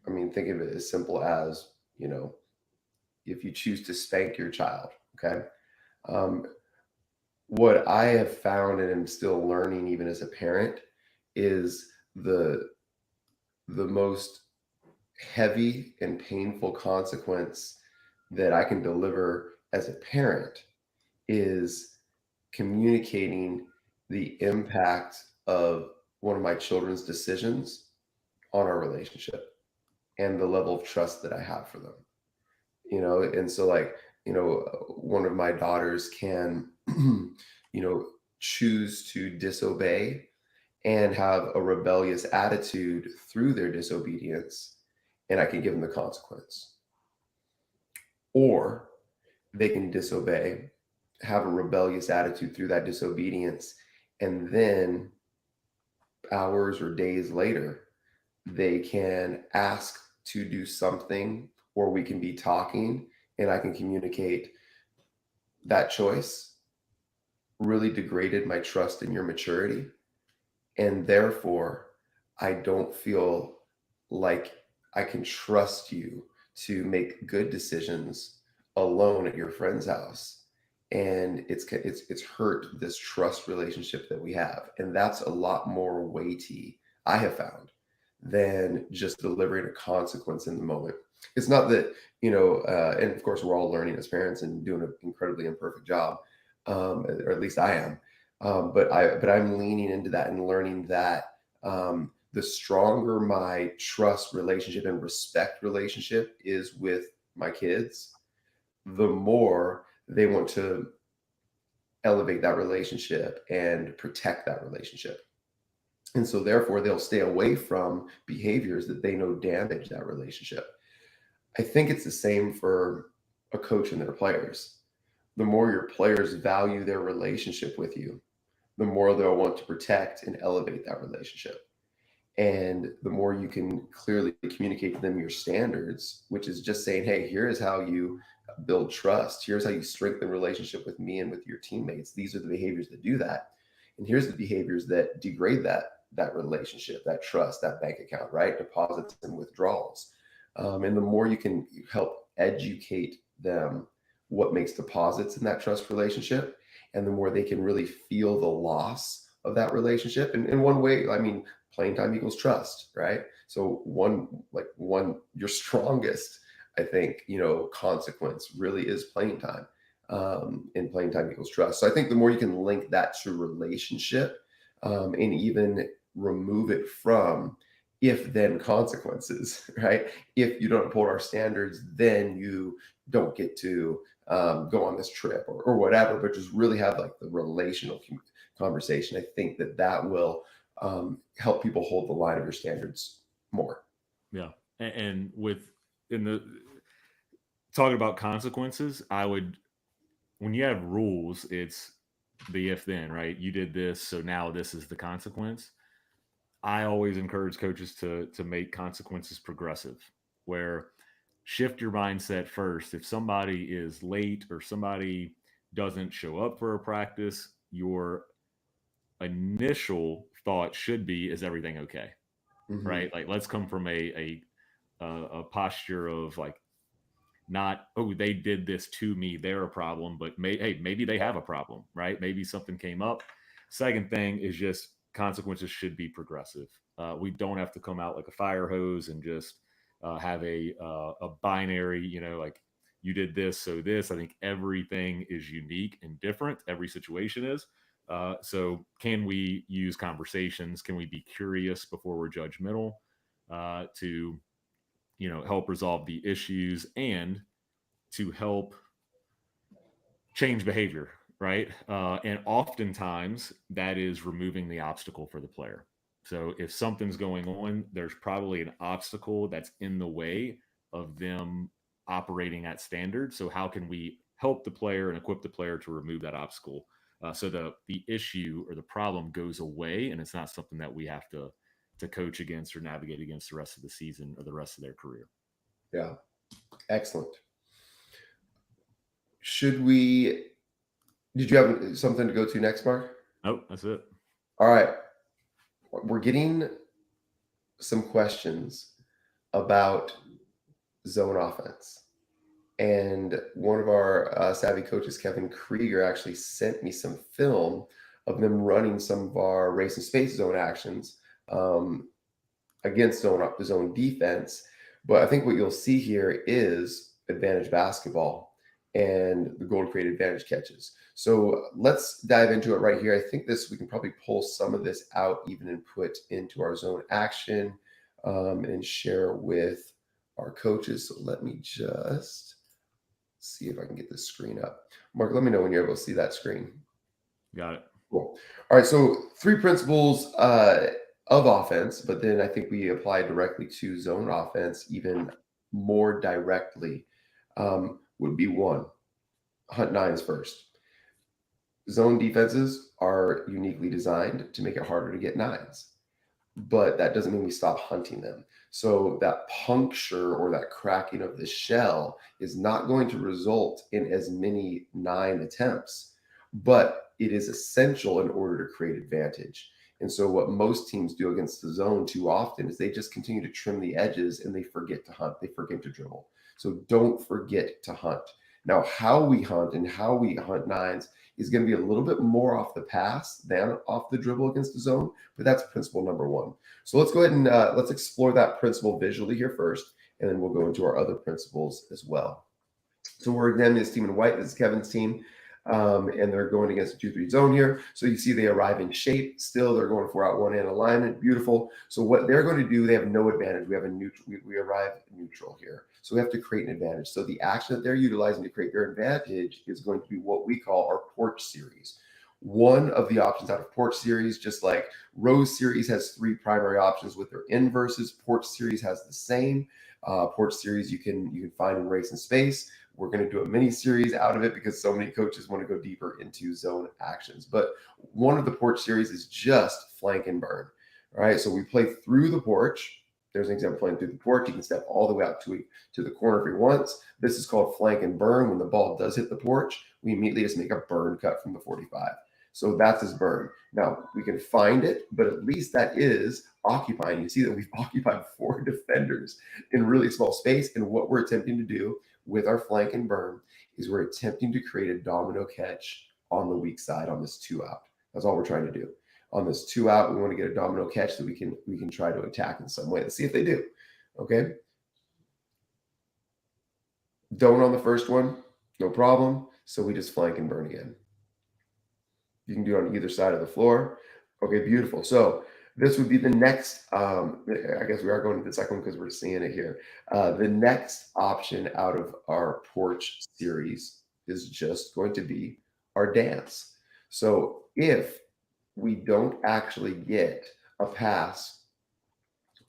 I mean, think of it as simple as, if you choose to spank your child, okay? What I have found and am still learning even as a parent is the most heavy and painful consequence that I can deliver as a parent is communicating the impact of one of my children's decisions on our relationship and the level of trust that I have for them. And so, like, one of my daughters can choose to disobey and have a rebellious attitude through their disobedience, and I can give them the consequence. Or they can disobey, have a rebellious attitude through that disobedience, and then hours or days later, they can ask to do something, or we can be talking, and I can communicate that choice really degraded my trust in your maturity. And therefore, I don't feel like I can trust you to make good decisions alone at your friend's house. And it's hurt this trust relationship that we have. And that's a lot more weighty, I have found, than just delivering a consequence in the moment. It's not that, and of course we're all learning as parents and doing an incredibly imperfect job, or at least I am. But I'm leaning into that and learning that the stronger my trust relationship and respect relationship is with my kids, the more they want to elevate that relationship and protect that relationship. And so therefore they'll stay away from behaviors that they know damage that relationship. I think it's the same for a coach and their players. The more your players value their relationship with you, the more they'll want to protect and elevate that relationship. And the more you can clearly communicate to them your standards, which is just saying, hey, here is how you build trust. Here's how you strengthen relationship with me and with your teammates. These are the behaviors that do that. And here's the behaviors that degrade that relationship, that trust, that bank account, right? Deposits and withdrawals. And the more you can help educate them what makes deposits in that trust relationship, and the more they can really feel the loss of that relationship. And in one way, I mean, playing time equals trust, right? So your strongest, I think, consequence really is playing time. And playing time equals trust. So I think the more you can link that to relationship, and even remove it from if then consequences, right? If you don't uphold our standards, then you don't get to go on this trip or whatever, but just really have like the relational conversation. I think that will help people hold the line of your standards more. Yeah. And in the talking about consequences, when you have rules, it's the if then, right? You did this, so now this is the consequence. I always encourage coaches to make consequences progressive, where shift your mindset first. If somebody is late or somebody doesn't show up for a practice, your initial thought should be, is everything okay? Mm-hmm. Right? Like, let's come from a posture of like, not, oh, they did this to me, they're a problem, but hey, maybe they have a problem, right? Maybe something came up. Second thing is just consequences should be progressive. We don't have to come out like a fire hose and just have a binary, like, you did this, so this. I think everything is unique and different. Every situation is. So can we use conversations? Can we be curious before we're judgmental, to help resolve the issues and to help change behavior, right? And oftentimes that is removing the obstacle for the player. So if something's going on, there's probably an obstacle that's in the way of them operating at standard. So how can we help the player and equip the player to remove that obstacle, so the issue or the problem goes away, and it's not something that we have to coach against or navigate against the rest of the season or the rest of their career. Yeah, excellent. Did you have something to go to next, Mark? Oh, that's it. All right. We're getting some questions about zone offense. And one of our savvy coaches, Kevin Krieger, actually sent me some film of them running some of our race and space zone actions against zone defense. But I think what you'll see here is advantage basketball and the goal to create advantage catches. So let's dive into it right here. I think we can probably pull some of this out even and put into our zone action, and share with our coaches. So let me just see if I can get this screen up. Mark, let me know when you're able to see that screen. Got it. Cool. All right. So 3 principles of offense, but then I think we apply directly to zone offense even more directly. Would be 1, hunt nines first. Zone defenses are uniquely designed to make it harder to get nines, but that doesn't mean we stop hunting them. So that puncture or that cracking of the shell is not going to result in as many 9 attempts, but it is essential in order to create advantage. And so what most teams do against the zone too often is they just continue to trim the edges and they forget to hunt. They forget to dribble. So don't forget to hunt. Now, how we hunt and how we hunt nines is going to be a little bit more off the pass than off the dribble against the zone, but that's principle number 1. So let's go ahead and let's explore that principle visually here first, and then we'll go into our other principles as well. So we're examining this team in white. This is Kevin's team. and they're going against a 2-3 zone here. So you see they arrive in shape. Still, they're going 4 out 1 in alignment. Beautiful. So what they're going to do, they have no advantage. We have a neutral. We arrive neutral here. So we have to create an advantage. So the action that they're utilizing to create their advantage is going to be what we call our porch series. One of the options out of porch series, just like Rose series has 3 primary options with their inverses, porch series has the same. Porch series you can find in Race and Space. We're going to do a mini series out of it because so many coaches want to go deeper into zone actions. But one of the porch series is just flank and burn. All right, so we play through the porch. There's an example playing through the porch. You can step all the way out to the corner if he wants. This is called flank and burn. When the ball does hit the porch, we immediately just make a burn cut from the 45. So that's his burn. Now, we can find it, but at least that is occupying. You see that we've occupied 4 defenders in really small space. And what we're attempting to do with our flank and burn is we're attempting to create a domino catch on the weak side on this 2 out. That's all we're trying to do. On this 2 out, we want to get a domino catch that we can try to attack in some way. Let's see if they do. Okay. Don't on the first one, no problem. So we just flank and burn again. You can do it on either side of the floor. Okay, beautiful. So this would be the next, I guess we are going to the second one because we're seeing it here. The next option out of our porch series is just going to be our dance. So if we don't actually get a pass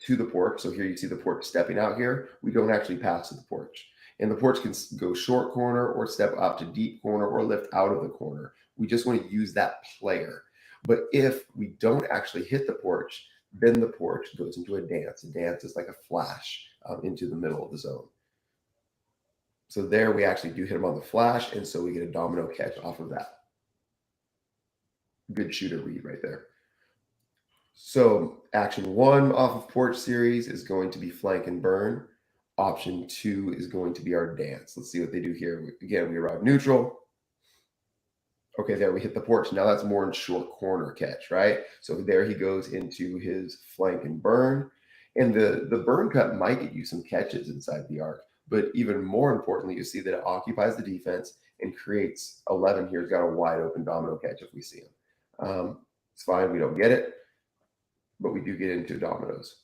to the porch, so here you see the porch stepping out here, we don't actually pass to the porch. And the porch can go short corner or step up to deep corner or lift out of the corner. We just want to use that player. But if we don't actually hit the porch, then the porch goes into a dance. A dance is like a flash into the middle of the zone. So there we actually do hit him on the flash, and so we get a domino catch off of that. Good shooter read right there. So action 1 off of porch series is going to be flank and burn. Option 2 is going to be our dance. Let's see what they do here. Again, we arrive neutral. Okay, there we hit the porch. Now that's more in short corner catch, right? So there he goes into his flank and burn. And the burn cut might get you some catches inside the arc. But even more importantly, you see that it occupies the defense and creates 11 here. He's got a wide open domino catch if we see him. It's fine. We don't get it. But we do get into dominoes.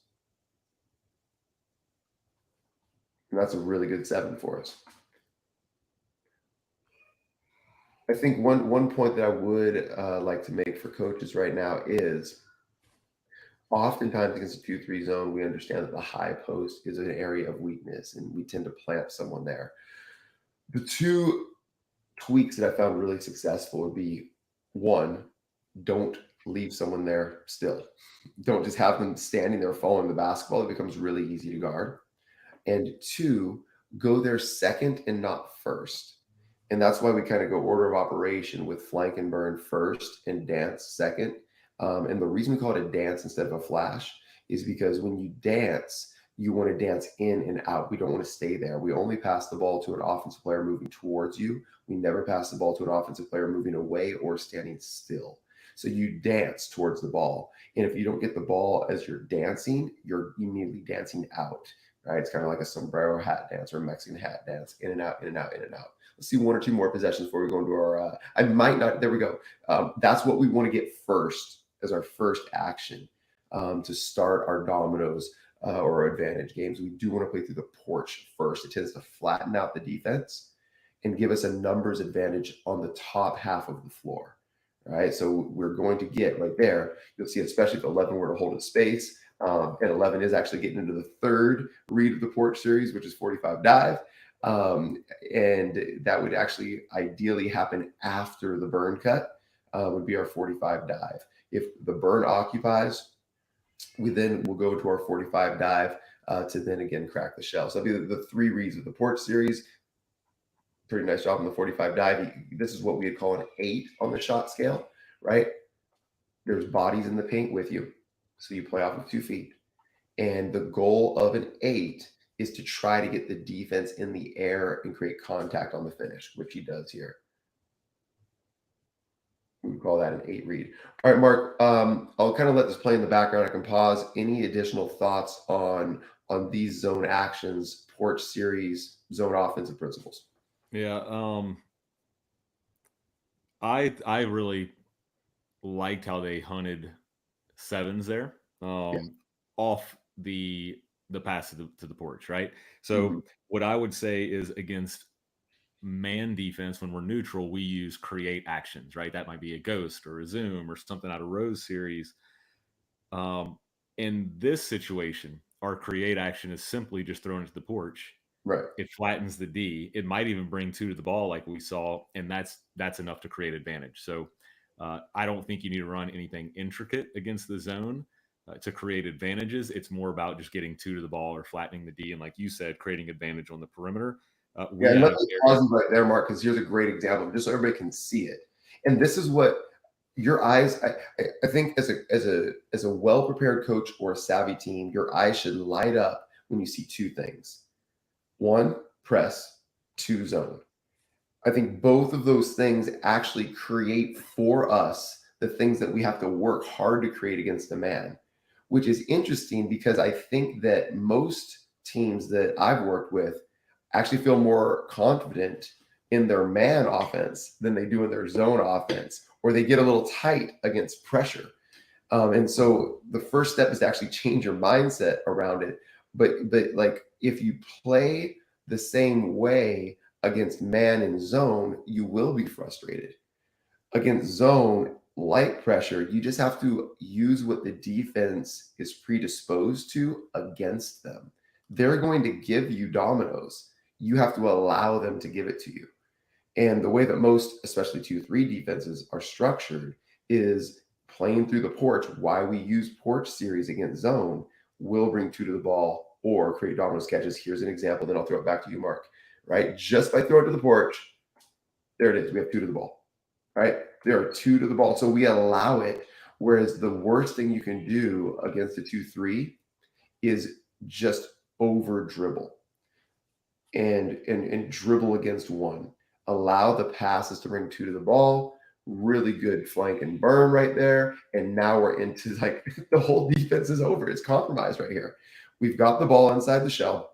And that's a really good 7 for us. I think one point that I would like to make for coaches right now is oftentimes against a 2-3 zone, we understand that the high post is an area of weakness and we tend to plant someone there. The 2 tweaks that I found really successful would be 1, don't leave someone there still. Don't just have them standing there following the basketball. It becomes really easy to guard. And 2, go there second and not first. And that's why we kind of go order of operation with flank and burn first and dance second. And the reason we call it a dance instead of a flash is because when you dance, you want to dance in and out. We don't want to stay there. We only pass the ball to an offensive player moving towards you. We never pass the ball to an offensive player moving away or standing still. So you dance towards the ball. And if you don't get the ball as you're dancing, you're immediately dancing out. Right? It's kind of like a sombrero hat dance or a Mexican hat dance, in and out, in and out, in and out. Let's see 1 or 2 more possessions before we go into our, I might not, there we go. That's what we want to get first as our first action to start our dominoes or advantage games. We do want to play through the porch first. It tends to flatten out the defense and give us a numbers advantage on the top half of the floor. Right? So we're going to get right there. You'll see, especially if 11 were to hold a space, and 11 is actually getting into the 3rd read of the porch series, which is 45 dive. And that would actually ideally happen after the burn cut, would be our 45 dive. If the burn occupies, we then will go to our 45 dive to then again crack the shell. So that'll be the 3 reads of the porch series. Pretty nice job on the 45 dive. This is what we'd call an 8 on the shot scale, right? There's bodies in the paint with you. So you play off of 2 feet. And the goal of an 8 is to try to get the defense in the air and create contact on the finish, which he does here. We call that an 8 read. All right, Mark, I'll kind of let this play in the background. I can pause. Any additional thoughts on these zone actions, porch series, zone offensive principles? Yeah. I really liked how they hunted sevens there, Yeah. off the pass to the porch, right? Mhm. So what I would say is against man defense, when we're neutral, we use create actions, right? That might be a ghost or a zoom or something out of Rose series. Um, in this situation, our create action is simply just thrown into the porch. Right. It flattens the D. It might even bring two to the ball, like we saw, and that's enough to create advantage. So I don't think you need to run anything intricate against the zone to create advantages. It's more about just getting two to the ball or flattening the D, and like you said, creating advantage on the perimeter. Yeah, We and had let a me very pause you right there, Mark, because here's a great example, just so everybody can see it. And this is what your eyes. I think as a well prepared coach or a savvy team, your eyes should light up when you see two things: one, press; two, zone. I think both of those things actually create for us the things that we have to work hard to create against a man, which is interesting because I think that most teams that I've worked with actually feel more confident in their man offense than they do in their zone offense, or they get a little tight against pressure. And so the first step is to actually change your mindset around it. But like if you play the same way against man and zone, you will be frustrated. Against zone, light pressure, you just have to use what the defense is predisposed to against them. They're going to give you dominoes. You have to allow them to give it to you. And the way that most, especially 2-3 defenses, are structured is playing through the porch. Why we use porch series against zone will bring two to the ball or create dominoes catches. Here's an example, then I'll throw it back to you, Mark. Right? Just by throwing it to the porch, there it is. We have two to the ball. Right? There are two to the ball. So we allow it. Whereas the worst thing you can do against a 2-3 is just over dribble and dribble against one. Allow the passes to bring two to the ball. Really good flank and burn right there. And now we're into like the whole defense is over. It's compromised right here. We've got the ball inside the shell.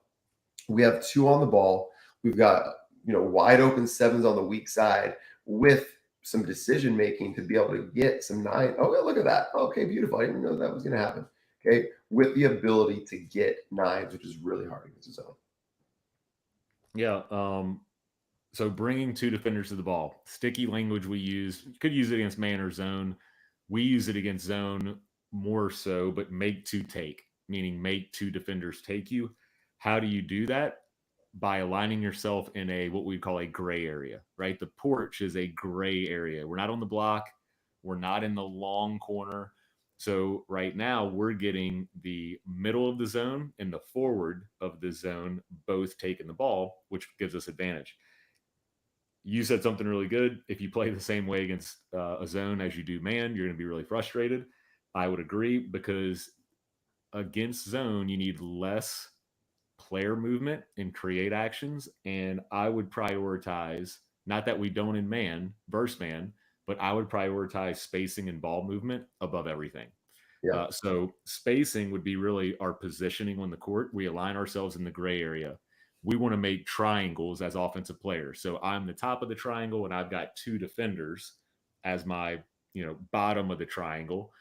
We have two on the ball. We've got wide open sevens on the weak side with some decision making to be able to get some nine. Oh, look at that. Okay, beautiful. I didn't know that was going to happen. Okay, with the ability to get nines, which is really hard against his own. yeah. So bringing two defenders to the ball, sticky language we use. You could use it against man or zone. We use it against zone more so, but make two take, meaning make two defenders take you. How do you do that? By aligning yourself in a what we call a gray area, right? The porch is a gray area. We're not on the block. We're not in the long corner. So right now we're getting the middle of the zone and the forward of the zone both taking the ball, which gives us advantage. You said something really good. If you play the same way against a zone as you do man, you're going to be really frustrated. I would agree because against zone, you need less player movement and create actions. And I would prioritize, not that we don't in man, verse man, but I would prioritize spacing and ball movement above everything. Yeah. So spacing would be really our positioning on the court. We align ourselves in the gray area. We want to make triangles as offensive players. So I'm the top of the triangle and I've got two defenders as my, bottom of the triangle.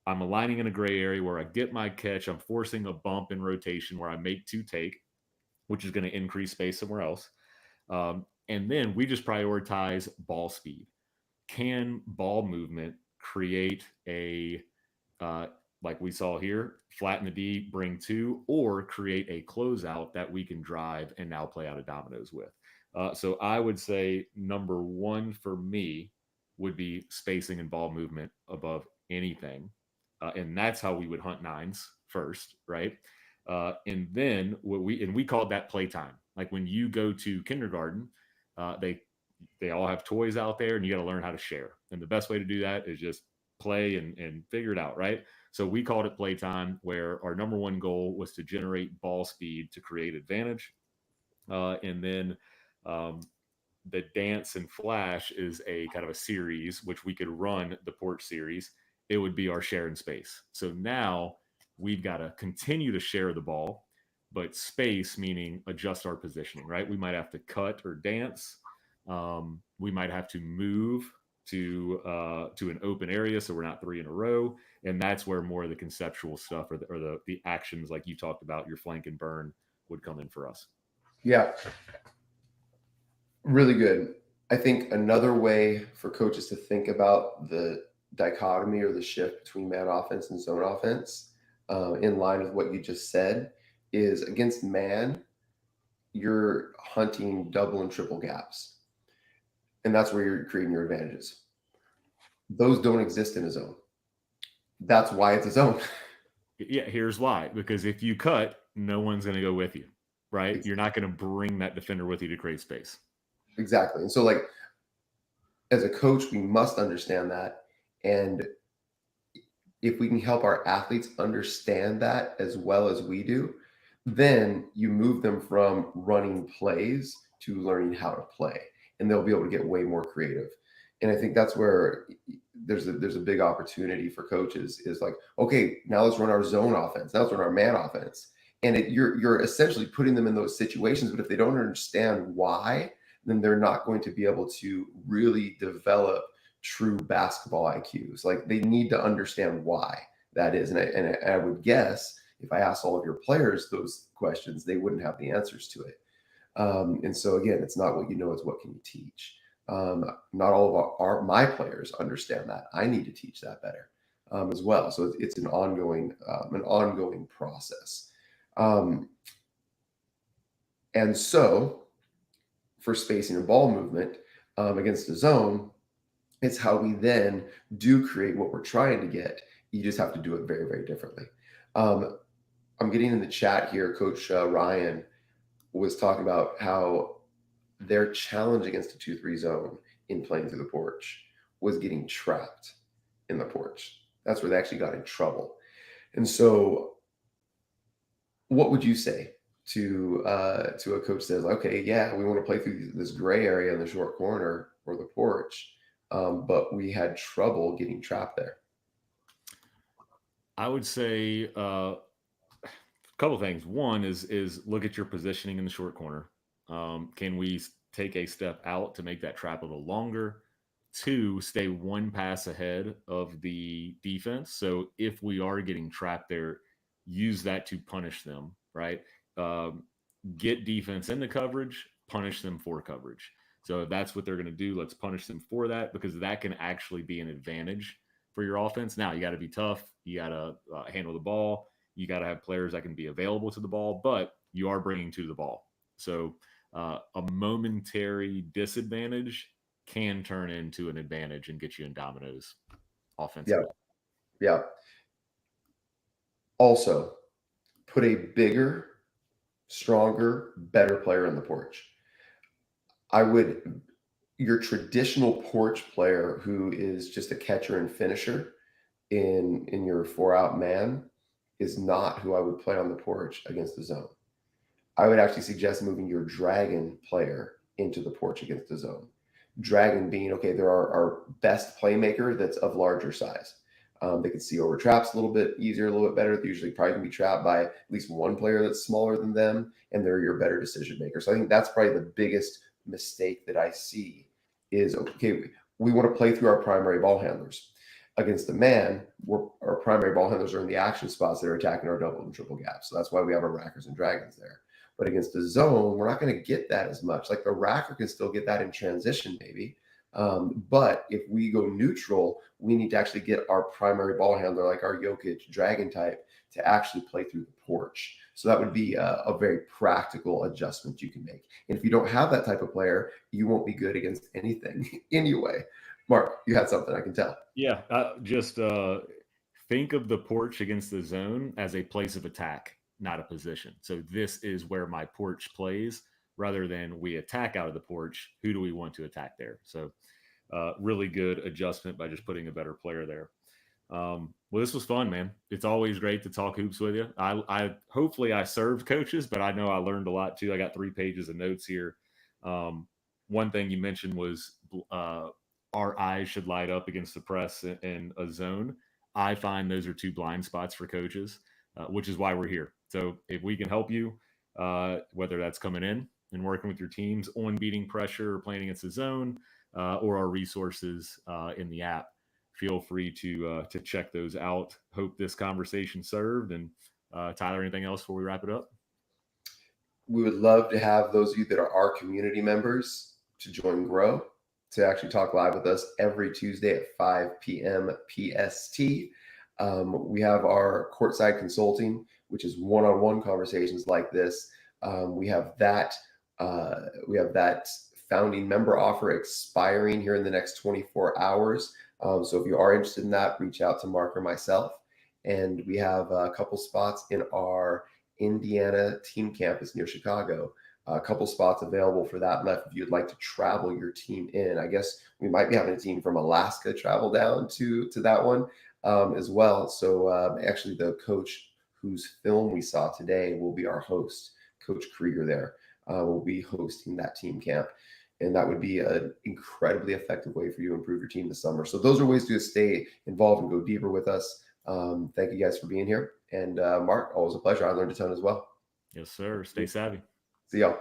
I'm aligning in a gray area where I get my catch. I'm forcing a bump in rotation where I make two take, which is going to increase space somewhere else. And then we just prioritize ball speed. Can ball movement create a uh, like we saw here, flatten the D, bring two, or create a closeout that we can drive and now play out of dominoes with. So I would say number one for me would be spacing and ball movement above anything. And that's how we would hunt nines first, right? And then we called that playtime. Like when you go to kindergarten, they all have toys out there and you got to learn how to share. And the best way to do that is just play and figure it out, right? So we called it playtime, where our number one goal was to generate ball speed to create advantage. And then um, the dance and flash is a kind of a series, which we could run the port series. It would be our share in space. So now we've got to continue to share the ball, but space meaning adjust our positioning, right? We might have to cut or dance. We might have to move to an open area, so we're not three in a row. And that's where more of the conceptual stuff or the actions like you talked about, your flank and burn, would come in for us. Yeah, really good. I think another way for coaches to think about the dichotomy or the shift between man offense and zone offense, in line with what you just said, is against man, you're hunting double and triple gaps. And that's where you're creating your advantages. Those don't exist in a zone. That's why it's a zone. Yeah, here's why. Because if you cut, no one's going to go with you, right? You're not going to bring that defender with you to create space. Exactly. And so, like, as a coach, we must understand that. And if we can help our athletes understand that as well as we do, then you move them from running plays to learning how to play, and they'll be able to get way more creative. And I think that's where there's a big opportunity for coaches is like, okay, now let's run our zone offense. Now let's run our man offense. And you're essentially putting them in those situations, but if they don't understand why, then they're not going to be able to really develop true basketball IQs. Like they need to understand why that is. And I would guess if I asked all of your players those questions, they wouldn't have the answers to it. And so again, it's not what you know, it's what can you teach. Not all of my players understand that. I need to teach that better as well. So it's an ongoing process. And so for spacing and ball movement against the zone, it's how we then do create what we're trying to get. You just have to do it very, very differently. I'm getting in the chat here. Coach Ryan was talking about how their challenge against a 2-3 zone in playing through the porch was getting trapped in the porch. That's where they actually got in trouble. And so what would you say to a coach that says, okay, yeah, we want to play through this gray area in the short corner or the porch, but we had trouble getting trapped there? I would say a couple things. One is look at your positioning in the short corner. Can we take a step out to make that trap a little longer? Two, stay one pass ahead of the defense. So if we are getting trapped there, use that to punish them, right? Get defense into coverage, punish them for coverage. So if that's what they're going to do, let's punish them for that, because that can actually be an advantage for your offense. Now, you got to be tough. You got to handle the ball. You got to have players that can be available to the ball, but you are bringing to the ball. So a momentary disadvantage can turn into an advantage and get you in dominoes offensively. Yeah. Also, put a bigger, stronger, better player in the porch. Your traditional porch player who is just a catcher and finisher in your 4-out man is not who I would play on the porch against the zone. I would actually suggest moving your dragon player into the porch against the zone. Dragon being, okay, they're our best playmaker that's of larger size. They can see over traps a little bit easier, a little bit better. They usually probably can be trapped by at least one player that's smaller than them, and they're your better decision maker. So I think that's probably the biggest mistake that I see is, okay, we want to play through our primary ball handlers. Against the man, our primary ball handlers are in the action spots that are attacking our double and triple gaps. So that's why we have our rackers and dragons there. But against the zone, we're not going to get that as much. Like the racker can still get that in transition, maybe. But if we go neutral, we need to actually get our primary ball handler, like our Jokic dragon type, to actually play through the porch. So that would be a very practical adjustment you can make. And if you don't have that type of player, you won't be good against anything anyway. Mark, you had something, I can tell. Yeah, just think of the porch against the zone as a place of attack, not a position. So this is where my porch plays, rather than we attack out of the porch. Who do we want to attack there? So really good adjustment by just putting a better player there. Well, this was fun, man. It's always great to talk hoops with you. I hopefully I served coaches, but I know I learned a lot too. I got 3 pages of notes here. One thing you mentioned was our eyes should light up against the press in a zone. I find those are 2 blind spots for coaches, which is why we're here. So if we can help you, whether that's coming in and working with your teams on beating pressure or playing against the zone, or our resources in the app. Feel free to check those out. Hope this conversation served. And Tyler, anything else before we wrap it up? We would love to have those of you that are our community members to join Grow, to actually talk live with us every Tuesday at 5 p.m. PST. We have our courtside consulting, which is one-on-one conversations like this. We have that founding member offer expiring here in the next 24 hours. So if you are interested in that, reach out to Mark or myself. And we have a couple spots in our Indiana team campus near Chicago. A couple spots available for that left if you'd like to travel your team in. I guess we might be having a team from Alaska travel down to that one as well. So actually the coach whose film we saw today will be our host. Coach Krieger there will be hosting that team camp. And that would be an incredibly effective way for you to improve your team this summer. So those are ways to stay involved and go deeper with us. Thank you guys for being here. And Mark, always a pleasure. I learned a ton as well. Yes, sir. Stay savvy. See y'all.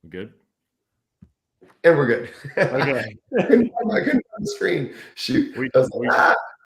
Good. And we're good. Okay. I couldn't find the screen. Shoot.